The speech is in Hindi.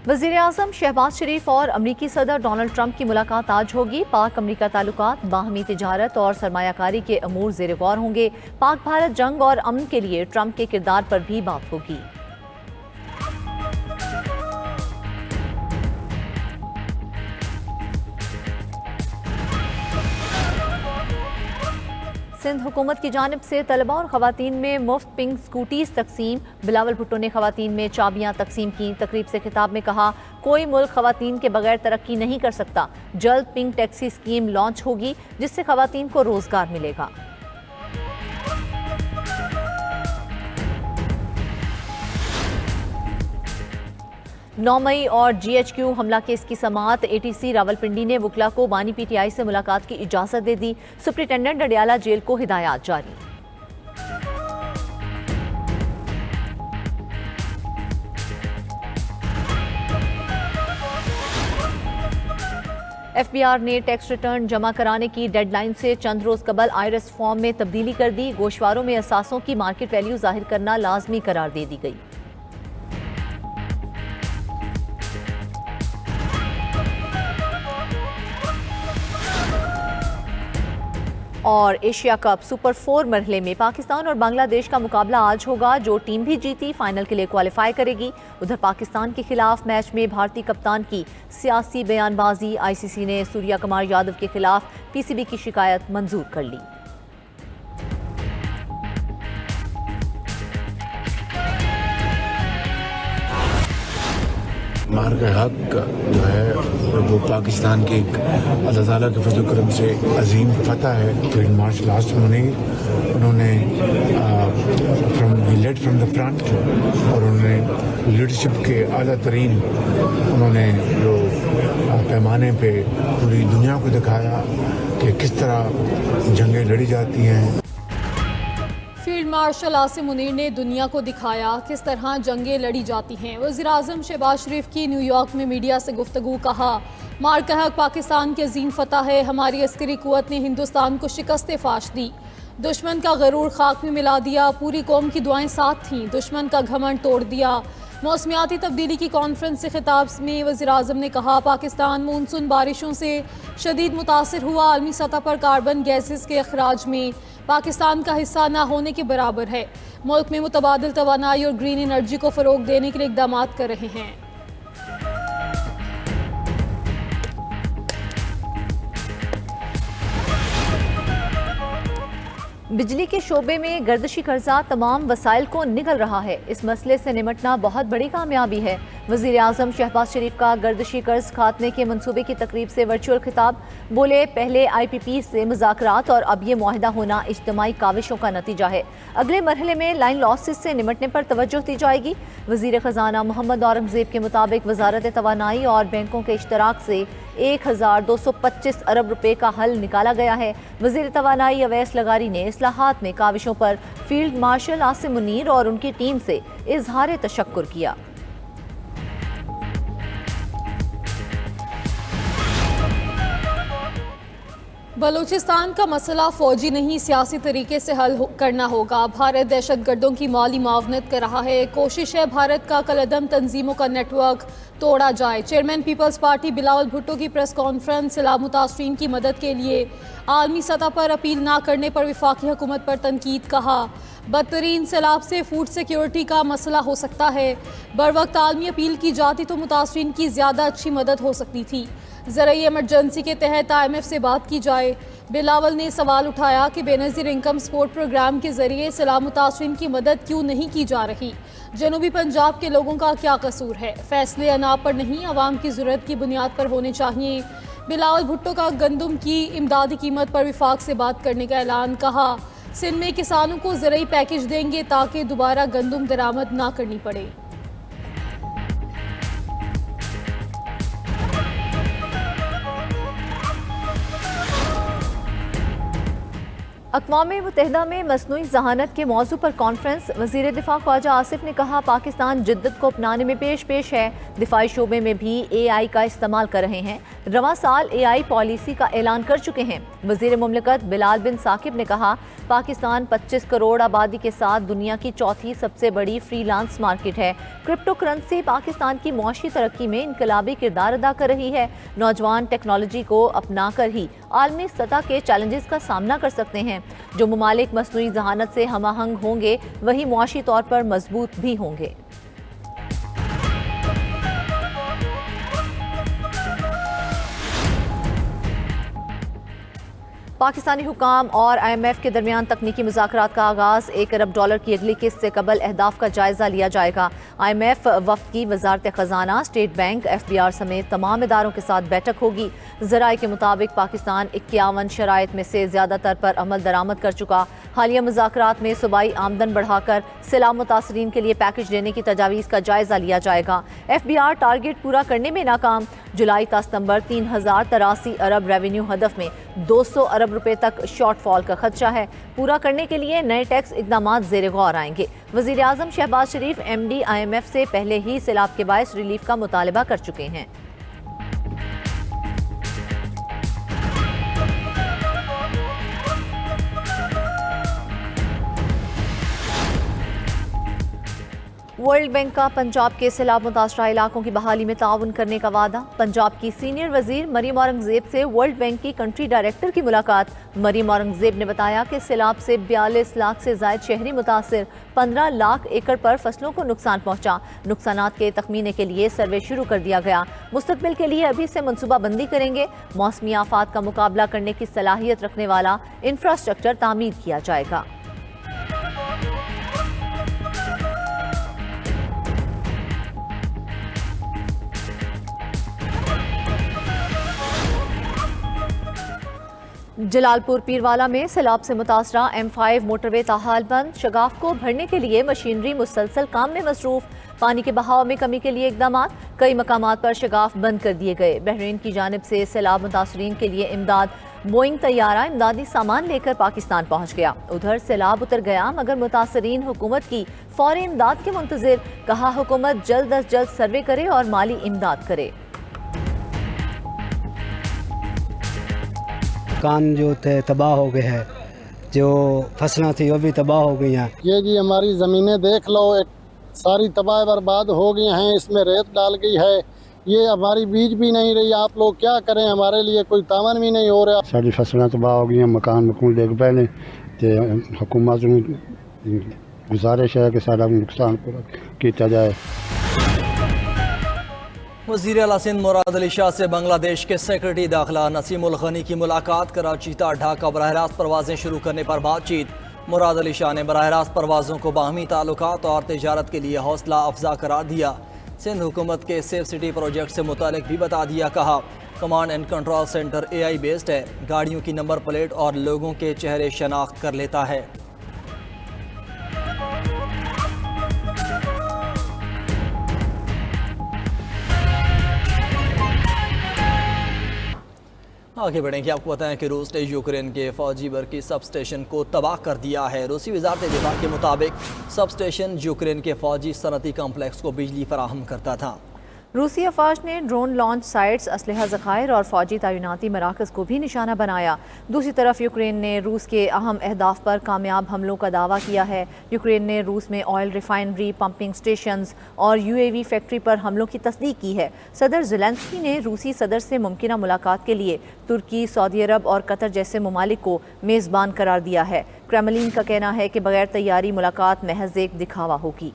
वज़ीर-ए-आज़म शहबाज शरीफ और अमरीकी सदर डोनाल्ड ट्रंप की मुलाकात आज होगी। पाक अमरीका ताल्लुकात, बाहमी तिजारत और सरमायाकारी के अमूर ज़ेर गौर होंगे। पाक भारत जंग और अमन के लिए ट्रंप के किरदार पर भी बात होगी। सिंध हुकूमत की जानिब से तलबा और खवातीन में मुफ्त पिंक स्कूटीज तकसीम। बिलावल भुट्टो ने खवातीन में चाबियां तकसीम की। तकरीब से खिताब में कहा, कोई मुल्क खवातीन के बगैर तरक्की नहीं कर सकता। जल्द पिंक टैक्सी स्कीम लॉन्च होगी जिससे खवातीन को रोजगार मिलेगा। 9 मई और GHQ हमला केस की समाअत। ATC रावलपिंडी ने वकला को बानी PTI से मुलाकात की इजाजत दे दी। सुप्रिंटेंडेंट अडियाला जेल को हिदायत जारी। FBR ने टैक्स रिटर्न जमा कराने की डेडलाइन से चंद रोज कबल IRS फॉर्म में तब्दीली कर दी। गोशवारों में असासों की मार्केट वैल्यू जाहिर करना लाजमी करार दे दी गई। और एशिया कप सुपर 4 मरहले में पाकिस्तान और बांग्लादेश का मुकाबला आज होगा। जो टीम भी जीती फाइनल के लिए क्वालिफाई करेगी। उधर पाकिस्तान के खिलाफ मैच में भारतीय कप्तान की सियासी बयानबाजी। ICC ने सूर्या कुमार यादव के खिलाफ PCB की शिकायत मंजूर कर ली। मार का हक जो है वो पाकिस्तान के अल्लाह ताला के फजल करम से अजीम फतह है। फील्ड मार्शल आसिम मुनीर उन्होंने लेड फ्रॉम द फ्रंट और उन्होंने लीडरशिप के आला तरीन उन्होंने जो पैमाने पे पूरी दुनिया को दिखाया कि किस तरह जंगें लड़ी जाती हैं। फील्ड मार्शल आसिम मुनीर ने दुनिया को दिखाया किस तरह जंगें लड़ी जाती हैं। वज़ीर-ए-आज़म शहबाज शरीफ की न्यूयॉर्क में मीडिया से गुफ्तगू। कहा, मार का हक पाकिस्तान की अजीम फतह है। हमारी अस्करी कुव्वत ने हिंदुस्तान को शिकस्त फाश दी। दुश्मन का गरूर खाक में मिला दिया। पूरी कौम की दुआएं साथ थीं। दुश्मन का घमंड तोड़ दिया। मौसमियाती तब्दीली की कॉन्फ्रेंस से खिताब में वज़ीर-ए-आज़म ने कहा, पाकिस्तान मानसून बारिशों से शदीद मुतासिर हुआ। आलमी सतह पर कार्बन गैसेस के अखराज में पाकिस्तान का हिस्सा ना होने के बराबर है। मुल्क में मुतबादिल तवानाई और ग्रीन एनर्जी को फ़रोग देने के लिए इक़दाम कर रहे हैं। बिजली के शोबे में गर्दिशी कर्जा तमाम वसाइल को निगल रहा है। इस मसले से निमटना बहुत बड़ी कामयाबी है। वज़ीर-ए-आज़म शहबाज शरीफ का गर्दिशी कर्ज खात्मे के मंसूबे की तकरीब से वर्चुअल खिताब। बोले, पहले IPP से मुज़ाकरात और अब ये मुआहिदा होना इज्तिमाई काविशों का नतीजा है। अगले मरहले में लाइन लॉसेस से निमटने पर तवज्जो दी जाएगी। वज़ीर ख़जाना मोहम्मद औरंगज़ेब के मुताबिक वज़ारत तवानाई और बैंकों के इश्तराक से 1225 अरब रुपए का हल निकाला गया है। वज़ीर तवानाई अवैस लगारी ने इस्लाहात में काविशों पर फील्ड मार्शल आसिम मुनीर और उनकी टीम से इजहार तशक्कुर किया। बलूचिस्तान का मसला फौजी नहीं सियासी तरीके से हल करना होगा। भारत दहशतगर्दों की माली मावनत कर रहा है। कोशिश है भारत का कलअदम तंजीमों का नेटवर्क तोड़ा जाए। चेयरमैन पीपल्स पार्टी बिलावल भुट्टो की प्रेस कॉन्फ्रेंस। सैलाब मुतासरीन की मदद के लिए आलमी सतह पर अपील ना करने पर वफाकी हुकूमत पर तनकीद। कहा, बदतरीन सैलाब से फूड सिक्योरिटी का मसला हो सकता है। बर वक्त आलमी अपील की जाती तो मुतासरीन की ज़्यादा अच्छी मदद हो सकती थी। ज़रूरी एमरजेंसी के तहत IMF से बात की जाए। बिलावल ने सवाल उठाया कि बेनज़ीर इनकम सपोर्ट प्रोग्राम के ज़रिए सैलाब मुतासरीन की मदद क्यों नहीं की जा रही। जनूबी पंजाब के लोगों का क्या कसूर है। फैसले अनाप पर नहीं, आवाम की ज़रूरत की बुनियाद पर होने चाहिए। बिलावल भुट्टो का गंदम की इमदादी कीमत पर विफाक से बात करने का ऐलान। कहा, सिंध में किसानों को ज़रूरी पैकेज देंगे ताकि दोबारा गंदम दरामद ना करनी पड़े। अक़वाम मुत्तहिदा में मसनूई ज़हानत के मौजू पर कॉन्फ्रेंस। वज़ीर दिफ़ा ख्वाजा आसिफ ने कहा, पाकिस्तान जिद्दत को अपनाने में पेश है। दिफाई शोबे में भी AI का इस्तेमाल कर रहे हैं। रवां साल AI पॉलिसी का ऐलान कर चुके हैं। वज़ीर मुमलिकत बिलाल बिन साकिब ने कहा, पाकिस्तान 25 करोड़ आबादी के साथ दुनिया की चौथी सबसे बड़ी फ्रीलांस मार्केट है। क्रिप्टो करेंसी पाकिस्तान की मुआशी तरक्की में इनकलाबी किरदार अदा कर रही है। नौजवान टेक्नोलॉजी को अपना कर ही आलमी सतह के चैलेंजेस का सामना कर सकते हैं। जो ममालिक मसनूई ज़हानत से हमआहंग होंगे वही मुआशी तौर पर मजबूत भी होंगे। पाकिस्तानी हुकाम और IMF के दरमियान तकनीकी मुज़ाकरात का आगाज़। $1 अरब की अगली किस्त से कबल अहदाफ का जायज़ा लिया जाएगा। IMF वफ़द की वज़ारत ख़जाना, स्टेट बैंक, FBR समेत तमाम इदारों के साथ बैठक होगी। ज़राए के मुताबिक पाकिस्तान 51 शराइत में से ज़्यादातर पर अमल दरामद कर चुका। हालिया मुज़ाकरात में सूबाई आमदन बढ़ाकर सैलाब मुतासरीन के लिए पैकेज देने की तजावीज़ का जायज़ा लिया जाएगा। FBR टारगेट पूरा करने में नाकाम। जुलाई ता सितंबर 3083 अरब रेवेन्यू हदफ में 200 अरब रुपए तक शॉर्टफॉल का खदशा है। पूरा करने के लिए नए टैक्स इकदाम ज़ेर गौर आएंगे। वज़ीर आज़म शहबाज शरीफ MD IMF से पहले ही सैलाब के बायस रिलीफ का मुतालबा कर चुके हैं। वर्ल्ड बैंक का पंजाब के सैलाब मुतासरा इलाकों की बहाली में ताउन करने का वादा। पंजाब की सीनियर वजीर मरियम औरंगजेब से वर्ल्ड बैंक की कंट्री डायरेक्टर की मुलाकात। मरियम औरंगजेब ने बताया कि सैलाब से 42 लाख से ज़ायद शहरी मुतासिर, 15 लाख एकड़ पर फसलों को नुकसान पहुंचा। नुकसानात के तखमीने के लिए सर्वे शुरू कर दिया गया। मुस्तकबिल के लिए अभी से मनसूबाबंदी करेंगे। मौसमी आफात का मुकाबला करने की सलाहियत रखने वाला इंफ्रास्ट्रक्चर तामीर किया जाएगा। जलालपुर पीरवाला में सैलाब से मुतासरा M5 मोटरवे ताहाल बंद। शगाफ को भरने के लिए मशीनरी मुसलसल काम में मसरूफ। पानी के बहाव में कमी के लिए इकदाम। कई मकामात पर शगाफ बंद कर दिए गए। बहरीन की जानिब से सैलाब मुतासरीन के लिए इमदाद। बोइंग तैयारा इमदादी सामान लेकर पाकिस्तान पहुंच गया। उधर सैलाब उतर गया मगर मुतासरीन हुकूमत की फौरी इमदाद के मुंतजिर। कहा, हुकूमत जल्द अज जल्द सर्वे करे और माली इमदाद करे। कान जो थे तबाह हो गए हैं, जो फसलें थी वो भी तबाह हो गई हैं। ये जी हमारी ज़मीनें देख लो, एक सारी तबाह बर्बाद हो गई हैं। इसमें रेत डाल गई है। ये हमारी बीज भी नहीं रही। आप लोग क्या करें, हमारे लिए कोई तावन भी नहीं हो रहा। सारी फसलें तबाह हो गई हैं, मकान डिग पे ने। हुकूमत गुजारिश है कि सारा नुकसान पूरा किया जाए। वज़ीर आला सिंध मुराद अली शाह से बांग्लादेश के सेक्रेटरी दाखिला नसीम उल गनी की मुलाकात। कराची ता ढाका बराह रास्त परवाजें शुरू करने पर बातचीत। मुराद अली शाह ने बराह रास्त परवाज़ों को बाहमी ताल्लुकात और तिजारत के लिए हौसला अफजा करार दिया। सिंध हुकूमत के सेफ सिटी प्रोजेक्ट से मुतालिक भी बता दिया। कहा, command and control centre AI based है। गाड़ियों की नंबर प्लेट और लोगों के चेहरे शनाख्त कर लेता है। आगे बढ़ेंगे। आपको बताएं कि रूस ने यूक्रेन के फौजी बरकी सब स्टेशन को तबाह कर दिया है। रूसी वजारत दिफा के मुताबिक सब स्टेशन यूक्रेन के फौजी सनती कम्प्लेक्स को बिजली फराहम करता था। रूसी अफवाज ने ड्रोन लॉन्च साइट्स, असलहा ज़खायर और फौजी तैनाती मराकज़ को भी निशाना बनाया। दूसरी तरफ यूक्रेन ने रूस के अहम अहदाफ पर कामयाब हमलों का दावा किया है। यूक्रेन ने रूस में ऑयल रिफाइनरी, पंपिंग स्टेशंस और UAV फैक्ट्री पर हमलों की तस्दीक की है। सदर ज़ेलेंस्की ने रूसी सदर से मुमकिना मुलाकात के लिए तुर्की, सऊदी अरब और कतर जैसे ममालिक को मेज़बान करार दिया है। क्रेमलिन का कहना है कि बगैर तैयारी मुलाकात महज एक दिखावा होगी।